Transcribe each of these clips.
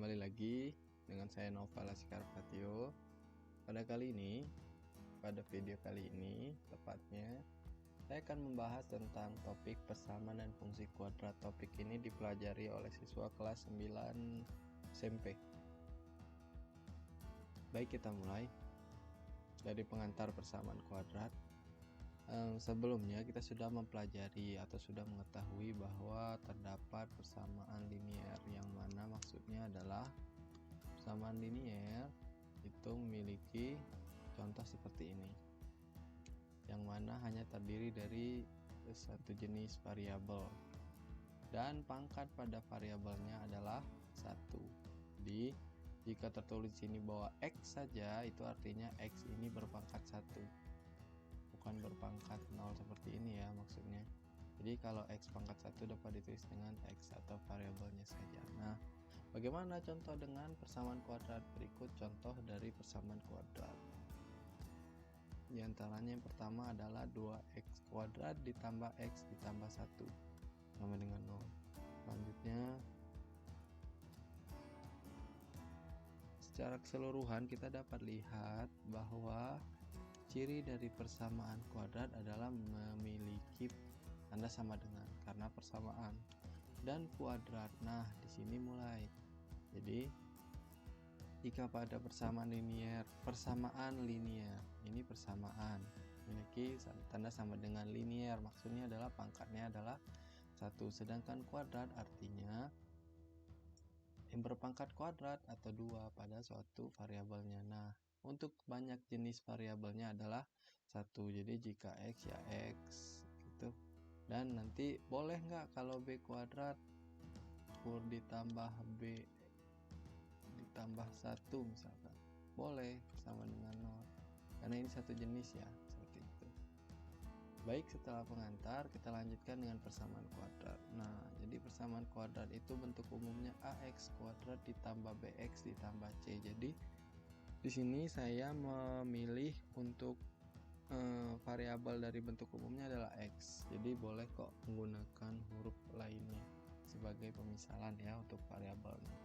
kembali lagi dengan saya Nova Laskar Patio. Pada video kali ini tepatnya saya akan membahas tentang topik persamaan dan fungsi kuadrat. Topik ini dipelajari oleh siswa kelas 9 SMP. Baik, kita mulai dari pengantar persamaan kuadrat. Sebelumnya kita sudah mempelajari atau sudah mengetahui bahwa terdapat persamaan linier, yang mana maksudnya adalah persamaan linier itu memiliki contoh seperti ini, yang mana hanya terdiri dari satu jenis variabel dan pangkat pada variabelnya adalah 1. Jadi jika tertulis sini bahwa X saja, itu artinya X ini berpangkat 1, bukan berpangkat 0 seperti ini ya maksudnya. Jadi kalau X pangkat 1 dapat ditulis dengan X atau variabelnya saja. Nah, bagaimana contoh dengan persamaan kuadrat? Berikut contoh dari persamaan kuadrat. Di antaranya yang pertama adalah 2x kuadrat ditambah x ditambah 1 sama dengan 0. Selanjutnya, secara keseluruhan kita dapat lihat bahwa ciri dari persamaan kuadrat adalah memiliki tanda sama dengan, karena persamaan dan kuadrat. Nah, di sini mulai. Jadi, jika pada persamaan linier, ini persamaan memiliki tanda sama dengan linier, maksudnya adalah pangkatnya adalah 1, sedangkan kuadrat artinya yang berpangkat kuadrat atau 2 pada suatu variabelnya. Nah, untuk banyak jenis variabelnya adalah 1. Jadi jika X ya X gitu. Dan nanti boleh nggak kalau B kuadrat ditambah B ditambah 1 misalkan? Boleh, sama dengan 0. Karena ini satu jenis ya, seperti itu. Baik, setelah pengantar kita lanjutkan dengan persamaan kuadrat. Nah, jadi persamaan kuadrat itu bentuk umumnya AX kuadrat ditambah BX ditambah C. Jadi di sini saya memilih untuk variabel dari bentuk umumnya adalah X. Jadi boleh kok menggunakan huruf lainnya sebagai pemisalan ya untuk variabelnya.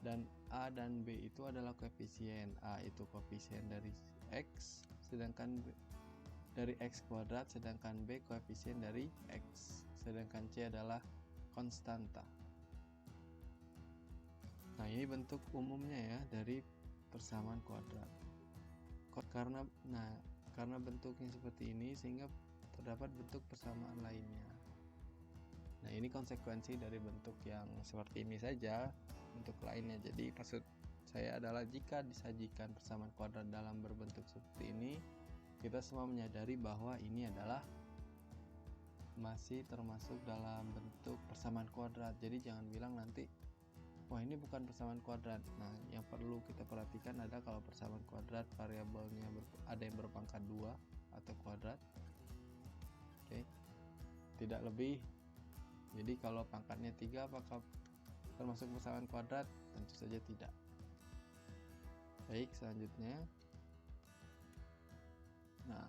Dan A dan B itu adalah koefisien. A itu koefisien dari X, sedangkan B dari X kuadrat, sedangkan B koefisien dari X, sedangkan C adalah konstanta. Nah, ini bentuk umumnya ya dari persamaan kuadrat. Karena bentuknya seperti ini sehingga terdapat bentuk persamaan lainnya. Nah, ini konsekuensi dari bentuk yang seperti ini saja untuk lainnya. Jadi maksud saya adalah jika disajikan persamaan kuadrat dalam berbentuk seperti ini, kita semua menyadari bahwa ini adalah masih termasuk dalam bentuk persamaan kuadrat. Jadi jangan bilang nanti, wah ini bukan persamaan kuadrat. Nah, yang perlu kita perhatikan adalah kalau persamaan kuadrat variabelnya ada yang berpangkat 2 atau kuadrat. Oke. Tidak lebih. Jadi kalau pangkatnya 3 apakah termasuk persamaan kuadrat? Tentu saja tidak. Baik, selanjutnya. Nah,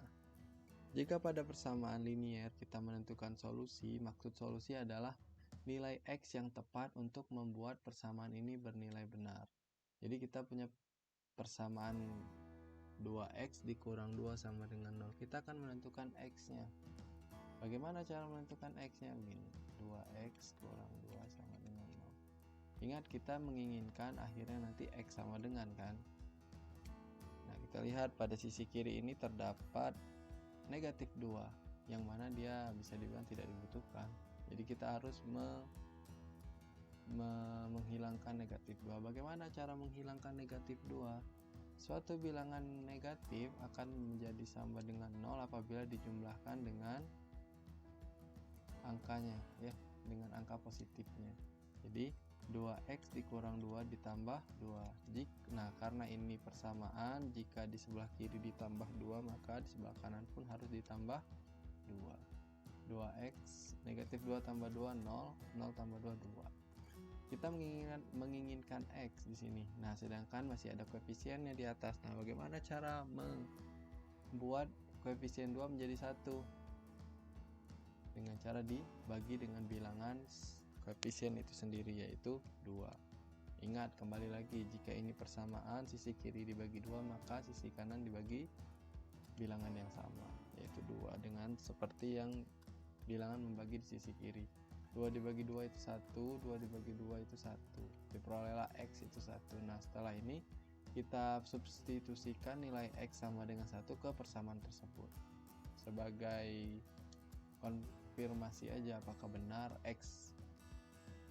jika pada persamaan linier kita menentukan solusi, maksud solusi adalah nilai X yang tepat untuk membuat persamaan ini bernilai benar. Jadi kita punya persamaan 2X dikurang 2 sama dengan 0. Kita akan menentukan X-nya. Bagaimana cara menentukan X-nya? 2X kurang 2 sama dengan 0. Ingat, kita menginginkan akhirnya nanti X sama dengan kan? Nah, kita lihat pada sisi kiri ini terdapat negatif 2, yang mana dia bisa dibilang tidak dibutuhkan. Jadi kita harus menghilangkan negatif 2. Bagaimana cara menghilangkan negatif 2? Suatu bilangan negatif akan menjadi sama dengan 0 apabila dijumlahkan dengan angkanya ya, dengan angka positifnya. Jadi 2X dikurang 2 ditambah 2. Nah, karena ini persamaan, jika di sebelah kiri ditambah 2, maka di sebelah kanan pun harus ditambah 2. 2X negatif 2 tambah 2 0, 0 tambah 2 2. Kita menginginkan X di sini. Nah, sedangkan masih ada koefisiennya di atas. Nah, bagaimana cara membuat koefisien 2 menjadi 1? Dengan cara dibagi dengan bilangan koefisien itu sendiri, yaitu 2. Ingat, kembali lagi, jika ini persamaan, sisi kiri dibagi 2, maka sisi kanan dibagi bilangan yang sama, yaitu 2, dengan seperti yang bilangan membagi di sisi kiri. 2 dibagi 2 itu 1, 2 dibagi 2 itu 1, diperolehlah X itu 1. Nah, setelah ini kita substitusikan nilai X sama dengan 1 ke persamaan tersebut sebagai konfirmasi aja apakah benar X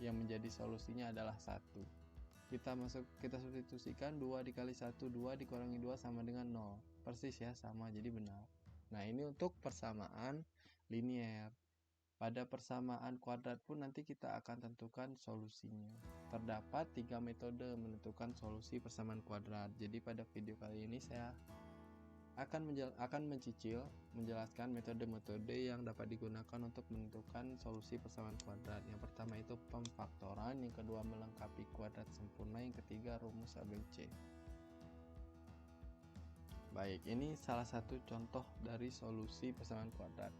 yang menjadi solusinya adalah 1. Kita substitusikan 2 dikali 1, 2 dikurangi 2 sama dengan 0. Persis ya, sama, jadi benar. Nah, ini untuk persamaan linier. Pada persamaan kuadrat pun nanti kita akan tentukan solusinya. Terdapat 3 metode menentukan solusi persamaan kuadrat. Jadi pada video kali ini saya akan menjelaskan metode-metode yang dapat digunakan untuk menentukan solusi persamaan kuadrat. Yang pertama itu pemfaktoran, yang kedua melengkapi kuadrat sempurna, yang ketiga rumus ABC. Baik, ini salah satu contoh dari solusi persamaan kuadrat.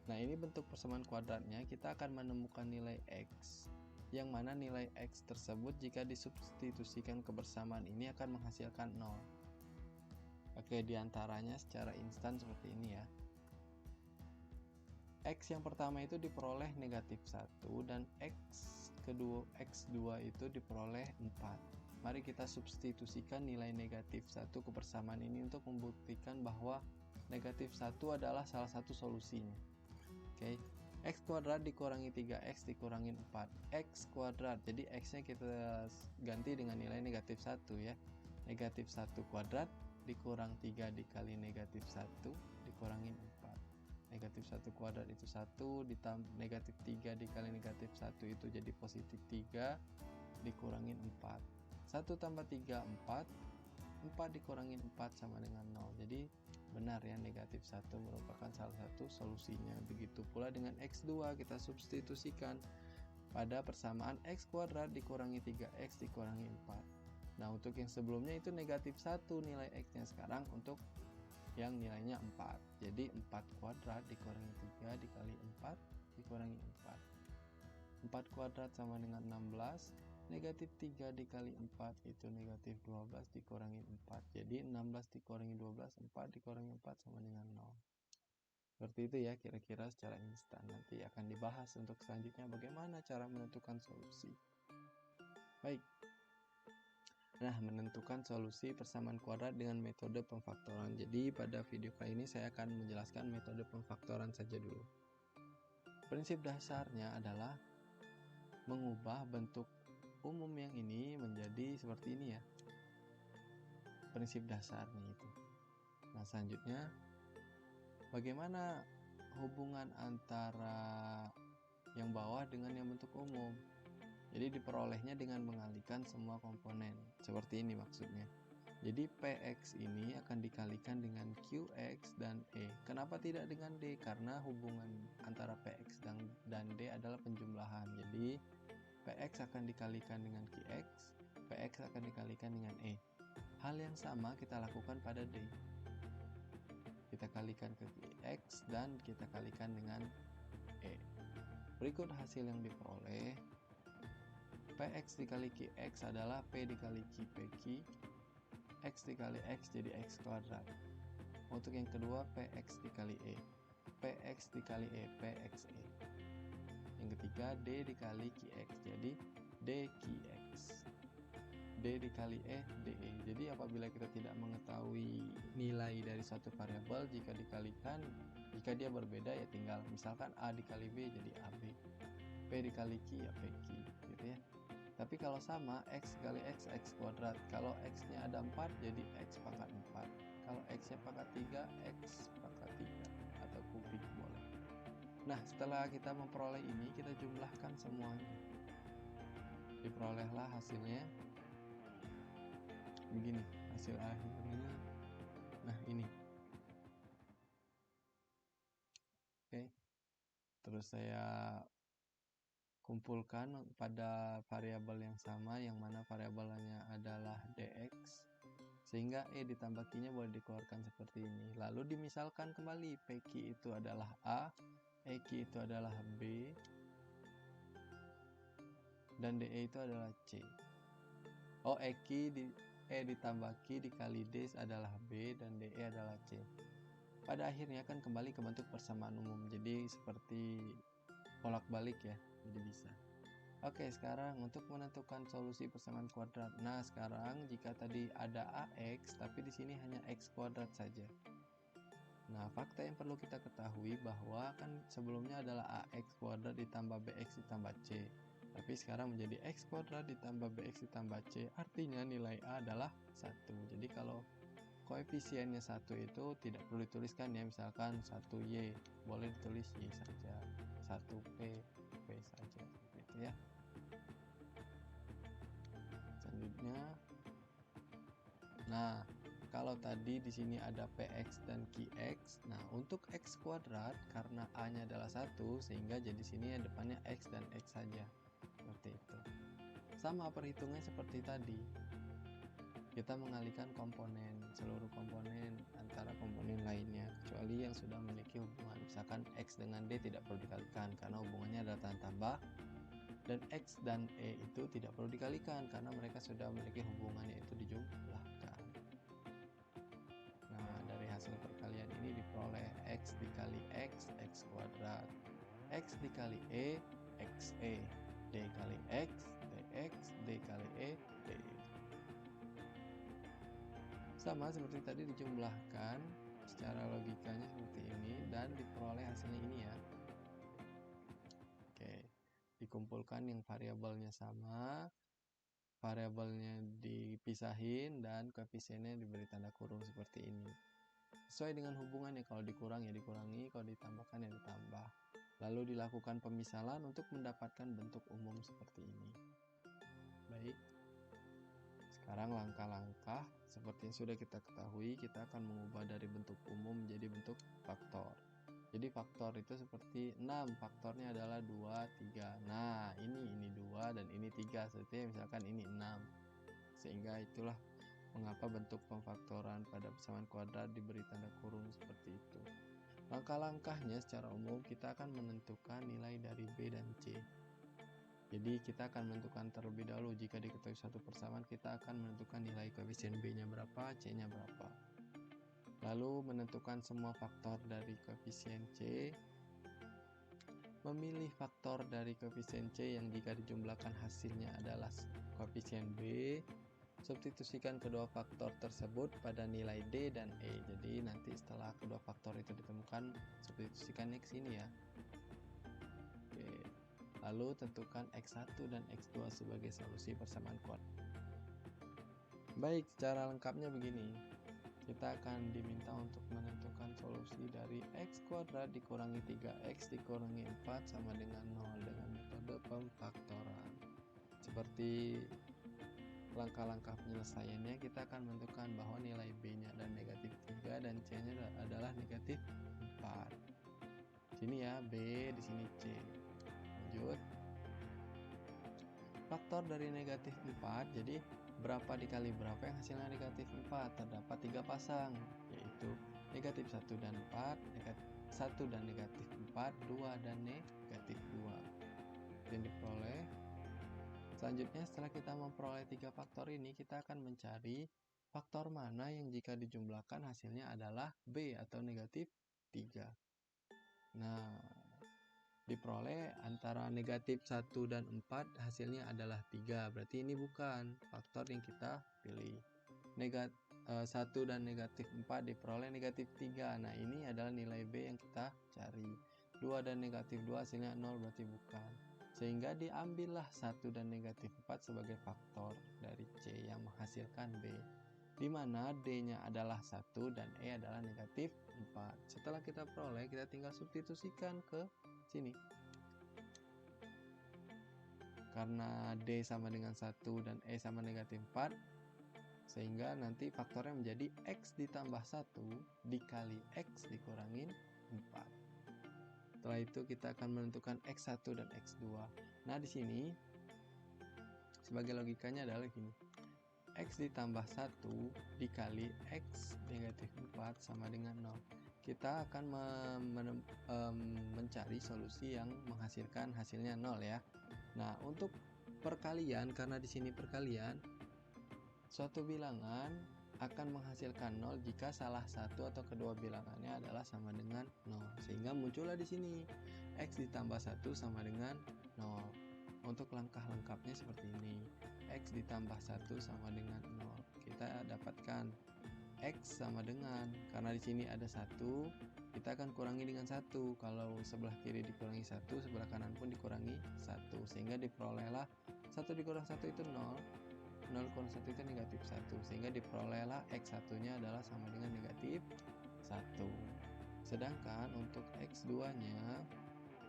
Nah, ini bentuk persamaan kuadratnya. Kita akan menemukan nilai X, yang mana nilai X tersebut jika disubstitusikan ke persamaan ini akan menghasilkan 0. Oke, diantaranya secara instan seperti ini ya. X yang pertama itu diperoleh negatif 1 dan X2 itu diperoleh 4. Mari kita substitusikan nilai negatif 1 ke persamaan ini untuk membuktikan bahwa negatif 1 adalah salah satu solusinya. Oke, X kuadrat dikurangi 3X dikurangi 4, X kuadrat, jadi X nya kita ganti dengan nilai negatif 1 ya. Negatif 1 kuadrat dikurang 3 dikali negatif 1 dikurangi 4. Negatif 1 kuadrat itu 1, ditambah negatif 3 dikali negatif 1 itu jadi positif 3 dikurangi 4. 1 tambah 3, 4 dikurangi 4 sama dengan 0. Jadi benar ya, negatif 1 merupakan salah satu solusinya. Begitu pula dengan X2, kita substitusikan pada persamaan X kuadrat dikurangi 3X dikurangi 4. Nah, untuk yang sebelumnya itu negatif 1 nilai X nya, sekarang untuk yang nilainya 4. Jadi 4 kuadrat dikurangi 3 dikali 4 dikurangi 4. 4 kuadrat sama dengan 16. Negatif 3 dikali 4 itu negatif 12 dikurangi 4. Jadi 16 dikurangi 12, 4 dikurangi 4 sama dengan 0. Seperti itu ya kira-kira secara instan. Nanti akan dibahas untuk selanjutnya bagaimana cara menentukan solusi. Baik. Nah, menentukan solusi persamaan kuadrat dengan metode pemfaktoran. Jadi pada video kali ini saya akan menjelaskan metode pemfaktoran saja dulu. Prinsip dasarnya adalah mengubah bentuk umum yang ini menjadi seperti ini ya. Prinsip dasarnya itu. Nah, selanjutnya bagaimana hubungan antara yang bawah dengan yang bentuk umum? Jadi diperolehnya dengan mengalihkan semua komponen. Seperti ini maksudnya. Jadi PX ini akan dikalikan dengan QX dan E. Kenapa tidak dengan D? Karena hubungan antara PX dan D adalah penjumlahan. Jadi PX akan dikalikan dengan QX, PX akan dikalikan dengan E. Hal yang sama kita lakukan pada D. Kita kalikan ke QX dan kita kalikan dengan E. Berikut hasil yang diperoleh. PX dikali QX adalah P dikali Q PQ, X dikali X jadi X kuadrat. Untuk yang kedua PX dikali E, PX dikali E, PXE. Yang ketiga D dikali QX jadi DQX, D dikali E, DE. Jadi apabila kita tidak mengetahui nilai dari suatu variabel, jika dia berbeda ya tinggal misalkan A dikali B jadi AB, P dikali Q ya PQ gitu ya. Tapi kalau sama, X kali X, X kuadrat. Kalau X-nya ada 4, jadi X pangkat 4. Kalau X-nya pangkat 3, X pangkat 3. Atau kubik boleh. Nah, setelah kita memperoleh ini, kita jumlahkan semuanya. Diperolehlah hasilnya. Begini, hasil akhirnya. Nah, ini. Oke. Terus saya kumpulkan pada variabel yang sama, yang mana variabelnya adalah dx, sehingga E ditambah Q nya boleh dikeluarkan seperti ini. Lalu dimisalkan kembali, PQ itu adalah A, EQ itu adalah B, dan DE itu adalah C. E ditambah Q dikali D adalah B dan DE adalah C. Pada akhirnya kan kembali ke bentuk persamaan umum. Jadi seperti bolak-balik ya. Jadi bisa. Oke, sekarang untuk menentukan solusi persamaan kuadrat. Nah, sekarang jika tadi ada AX tapi di sini hanya X kuadrat saja. Nah, fakta yang perlu kita ketahui bahwa kan sebelumnya adalah AX kuadrat ditambah BX ditambah C. Tapi sekarang menjadi X kuadrat ditambah BX ditambah C, artinya nilai A adalah 1. Jadi kalau koefisiennya 1 itu tidak perlu dituliskan ya, misalkan 1Y, boleh ditulis Y saja, 1P, P saja, gitu ya. Selanjutnya, nah kalau tadi di sini ada PX dan QX, nah untuk X kuadrat karena A-nya adalah 1, sehingga jadi sini depannya X dan X saja. Seperti itu. Sama perhitungan seperti tadi. Kita mengalihkan seluruh komponen antara komponen lainnya, kecuali yang sudah memiliki hubungan. Misalkan X dengan D tidak perlu dikalikan karena hubungannya adalah tanda tambah, dan X dan E itu tidak perlu dikalikan karena mereka sudah memiliki hubungan, yaitu dijumlahkan. Nah, dari hasil perkalian ini diperoleh X dikali X, X kuadrat, X dikali E, XE, D kali X, DX, D kali E, D. Sama seperti tadi dijumlahkan secara logikanya seperti ini dan diperoleh hasilnya ini ya. Oke, dikumpulkan yang variabelnya sama, variabelnya dipisahin dan koefisiennya diberi tanda kurung seperti ini. Sesuai dengan hubungannya, kalau dikurang ya dikurangi, kalau ditambahkan ya ditambah. Lalu dilakukan pemisalan untuk mendapatkan bentuk umum seperti ini. Baik. Sekarang langkah-langkah seperti yang sudah kita ketahui, kita akan mengubah dari bentuk umum menjadi bentuk faktor. Jadi faktor itu seperti 6, faktornya adalah 2, 3. Nah, ini 2 dan ini 3. Seperti misalkan ini 6. Sehingga itulah mengapa bentuk pemfaktoran pada persamaan kuadrat diberi tanda kurung seperti itu. Langkah-langkahnya secara umum kita akan menentukan nilai dari B dan C. Jadi kita akan menentukan terlebih dahulu, jika diketahui suatu persamaan kita akan menentukan nilai koefisien B-nya berapa, C-nya berapa. Lalu menentukan semua faktor dari koefisien C. Memilih faktor dari koefisien C yang jika dijumlahkan hasilnya adalah koefisien B. Substitusikan kedua faktor tersebut pada nilai D dan E. Jadi nanti setelah kedua faktor itu ditemukan, substitusikannya ke sini ya. Oke. Lalu tentukan X1 dan X2 sebagai solusi persamaan kuadrat. Baik, secara lengkapnya begini. Kita akan diminta untuk menentukan solusi dari X kuadrat dikurangi 3X dikurangi 4 sama dengan 0 dengan metode pemfaktoran. Seperti langkah-langkah penyelesaiannya, kita akan menentukan bahwa nilai B-nya adalah negatif 3 dan C-nya adalah negatif 4. Sini ya, B, di sini C. Lanjut. Faktor dari negatif 4, jadi berapa dikali berapa yang hasilnya negatif 4? Terdapat 3 pasang, yaitu negatif 1 dan 4, negatif 1 dan negatif 4, 2 dan negatif 2. Yang diperoleh. Selanjutnya, setelah kita memperoleh 3 faktor ini, kita akan mencari faktor mana yang jika dijumlahkan hasilnya adalah B atau negatif 3. Nah, diperoleh antara negatif 1 dan 4 hasilnya adalah 3. Berarti ini bukan faktor yang kita pilih. 1 dan negatif 4 diperoleh negatif 3. Nah, ini adalah nilai B yang kita cari. 2 dan negatif 2 hasilnya 0, berarti bukan. Sehingga diambillah 1 dan negatif 4 sebagai faktor dari C yang menghasilkan B, di mana D-nya adalah 1 dan E adalah negatif 4. Setelah kita peroleh, kita tinggal substitusikan ke sini. Karena D sama dengan 1 dan E sama negatif 4, sehingga nanti faktornya menjadi X ditambah 1 dikali X dikurangin 4. Setelah itu kita akan menentukan X1 dan X2. Nah, di sini sebagai logikanya adalah gini. X ditambah 1 dikali X negatif 4 sama dengan 0. Kita akan mencari solusi yang menghasilkan hasilnya 0 ya. Nah, untuk perkalian, karena di sini perkalian, Suatu bilangan akan menghasilkan 0 jika salah satu atau kedua bilangannya adalah sama dengan 0. Sehingga muncullah di sini X ditambah 1 sama dengan 0. Untuk langkah lengkapnya seperti ini. X ditambah 1 sama dengan 0. Kita dapatkan X sama dengan, karena di sini ada 1, kita akan kurangi dengan 1. Kalau sebelah kiri dikurangi 1, sebelah kanan pun dikurangi 1. Sehingga diperolehlah 1 dikurang 1 itu 0. 0 kurang 1 itu negatif 1, sehingga diperolehlah X1 nya adalah sama dengan negatif 1. Sedangkan untuk X2 nya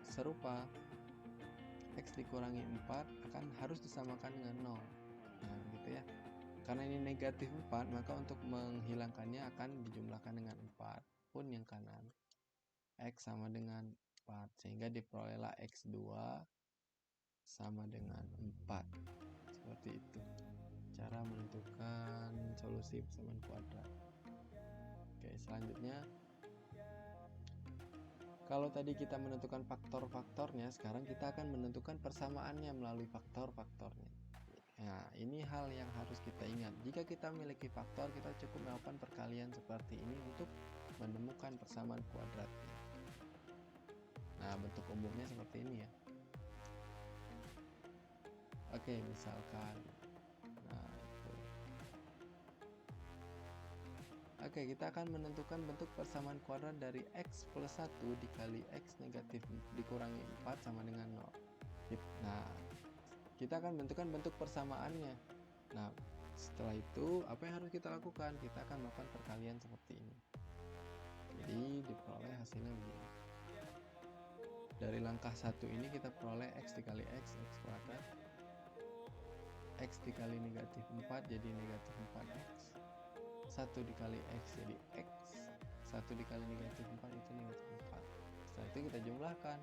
serupa, X dikurangi 4 akan harus disamakan dengan 0. Nah gitu ya, karena ini negatif 4, maka untuk menghilangkannya akan dijumlahkan dengan 4 pun yang kanan. X sama dengan 4, sehingga diperolehlah X2 sama dengan 4. Seperti itu cara menentukan solusi persamaan kuadrat. Oke, selanjutnya, kalau tadi kita menentukan faktor-faktornya, sekarang kita akan menentukan persamaannya melalui faktor-faktornya. Nah, ini hal yang harus kita ingat. Jika kita memiliki faktor, kita cukup melakukan perkalian seperti ini untuk menemukan persamaan kuadratnya. Nah, bentuk umumnya seperti ini ya. Oke, misalkan Oke, kita akan menentukan bentuk persamaan kuadrat dari X plus 1 dikali X negatif dikurangi 4 sama dengan 0. Nah, kita akan menentukan bentuk persamaannya. Nah, setelah itu, apa yang harus kita lakukan? Kita akan melakukan perkalian seperti ini. Jadi, diperoleh hasilnya begini. Dari langkah 1 ini kita peroleh X dikali X kuadrat. X dikali negatif 4 jadi negatif 4X. 1 dikali X jadi X, 1 dikali negatif 4 itu negatif 4. Setelah itu kita jumlahkan,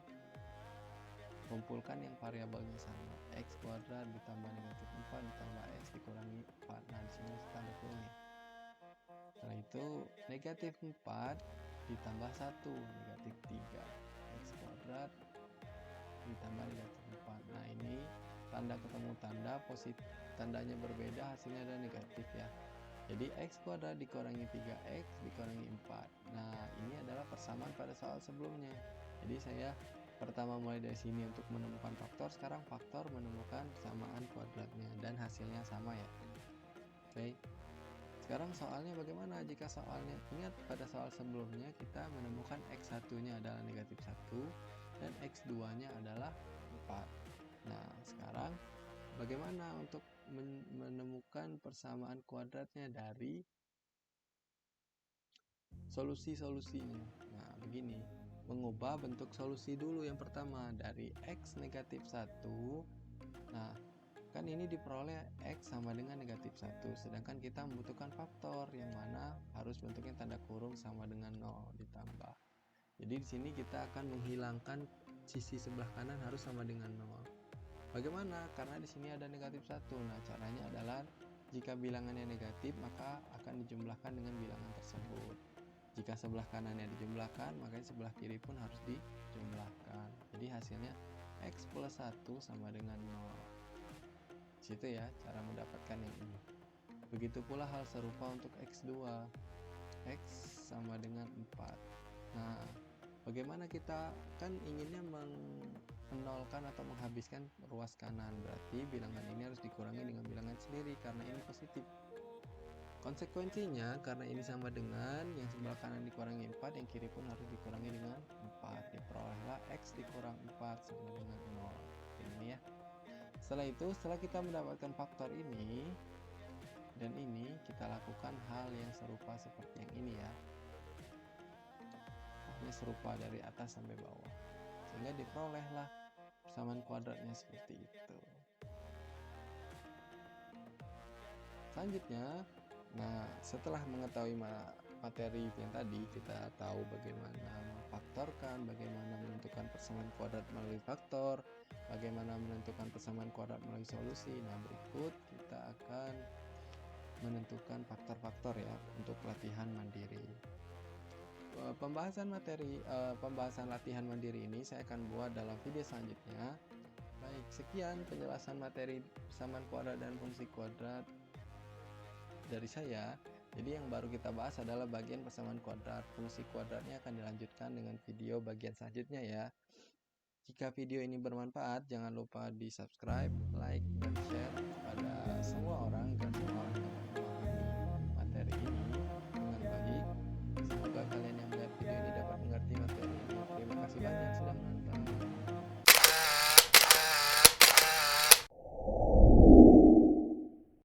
kumpulkan yang variabelnya sama, X kuadrat ditambah negatif 4 ditambah X dikurangi 4. Nah disini tanda kurung ya. Setelah itu negatif 4 ditambah 1 negatif 3, X kuadrat ditambah negatif 4. Nah ini tanda ketemu tanda, positif tandanya berbeda, hasilnya adalah negatif ya. Jadi X kuadrat dikurangi 3X dikurangi 4. Nah ini adalah persamaan pada soal sebelumnya. Jadi saya pertama mulai dari sini untuk menemukan faktor, sekarang faktor menemukan persamaan kuadratnya dan hasilnya sama ya. Oke. Sekarang soalnya bagaimana? Jika soalnya, ingat pada soal sebelumnya kita menemukan X1 nya adalah negatif 1 dan X2 nya adalah 4. Nah sekarang bagaimana untuk menemukan persamaan kuadratnya dari solusi-solusinya? Nah begini, mengubah bentuk solusi dulu. Yang pertama dari X negatif 1. Nah kan ini diperoleh X sama dengan negatif 1, sedangkan kita membutuhkan faktor yang mana harus bentuknya tanda kurung sama dengan 0 ditambah. Jadi di sini kita akan menghilangkan sisi sebelah kanan harus sama dengan 0. Bagaimana? Karena di sini ada negatif 1. Nah caranya adalah jika bilangannya negatif maka akan dijumlahkan dengan bilangan tersebut. Jika sebelah kanannya dijumlahkan, maka sebelah kiri pun harus dijumlahkan. Jadi hasilnya X plus 1 sama dengan 0. Situ ya cara mendapatkan yang ini. Begitu pula hal serupa untuk X2. X sama dengan 4. Nah, bagaimana kita kan inginnya menolkan atau menghabiskan ruas kanan, berarti bilangan ini harus dikurangi dengan bilangan sendiri karena ini positif. Konsekuensinya karena ini sama dengan yang sebelah kanan dikurangi 4, yang kiri pun harus dikurangi dengan 4. Diperolehlah X dikurang 4 sama dengan 0. Ini ya. Setelah itu, setelah kita mendapatkan faktor ini dan ini, kita lakukan hal yang serupa seperti yang ini ya. Ini serupa dari atas sampai bawah, sehingga diperolehlah persamaan kuadratnya seperti itu. Selanjutnya, nah setelah mengetahui materi yang tadi, kita tahu bagaimana memfaktorkan, bagaimana menentukan persamaan kuadrat melalui faktor, bagaimana menentukan persamaan kuadrat melalui solusi. Nah berikut kita akan menentukan faktor-faktor ya untuk latihan mandiri. Pembahasan latihan mandiri ini saya akan buat dalam video selanjutnya. Baik, sekian penjelasan materi persamaan kuadrat dan fungsi kuadrat. dari saya. Jadi yang baru kita bahas adalah bagian persamaan kuadrat. Fungsi kuadratnya akan dilanjutkan dengan video bagian selanjutnya ya. Jika video ini bermanfaat, jangan lupa di subscribe, like, dan share kepada semua orang agar